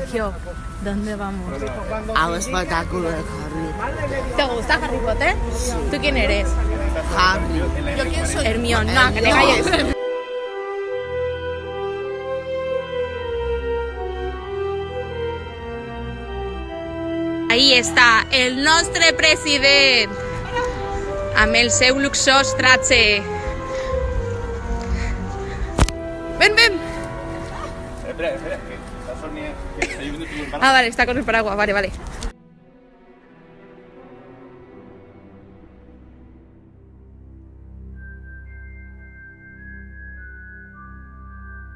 Sergio, ¿dónde vamos? A un espectáculo de Harry. ¿Te gusta Harry Potter? Sí. ¿Tú quién eres? Harry. ¿Yo quién soy? Hermione. No, que te calles. Ahí está, el nostre president, amb el seu luxós traje. Ven, ven. Espera, que está Sonia, que está lloviendo todo el paraguas. Ah, vale, está con el paraguas, vale.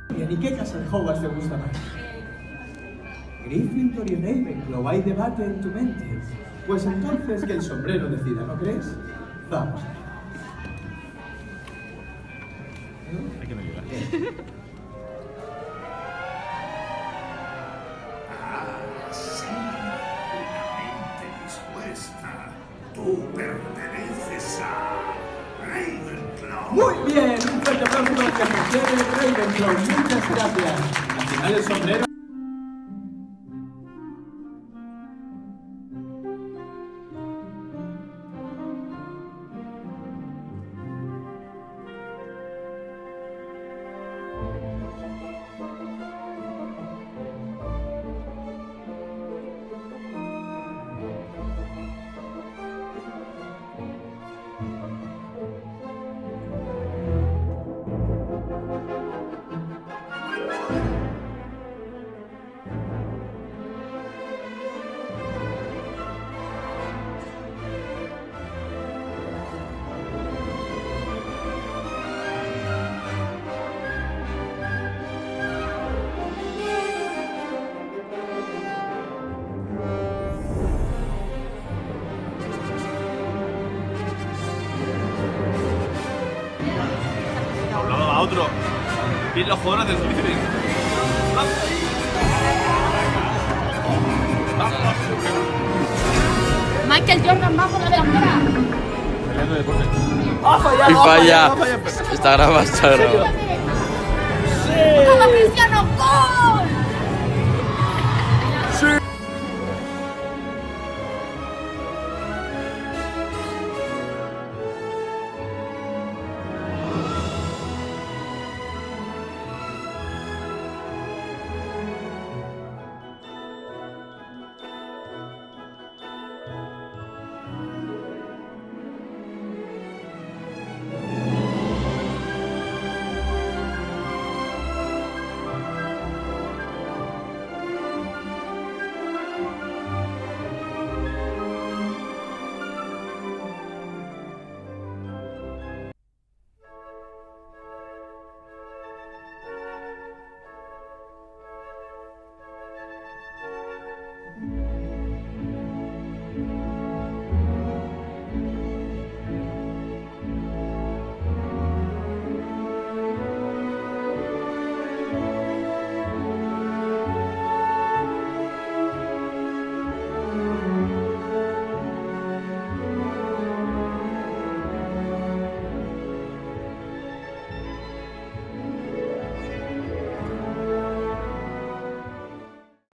Bien, ¿y qué casa de Hogwarts te gusta más? Gryffindor y Ravenclaw, hay debate en tu mente. Pues entonces que el sombrero decida, ¿no crees? Vamos. Hay que no llorar. Sí, plenamente dispuesta. Tú perteneces a Ravenclaw. Muy bien, un fuerte aplauso para que prefiere Ravenclaw. Muchas gracias. Al final el sombrero. Hablaba a otro. Bien los jugadores del Slytherin. Michael Jordan va por la delantera. Y falla. Está grabado. ¡Como Cristiano! ¡Gol!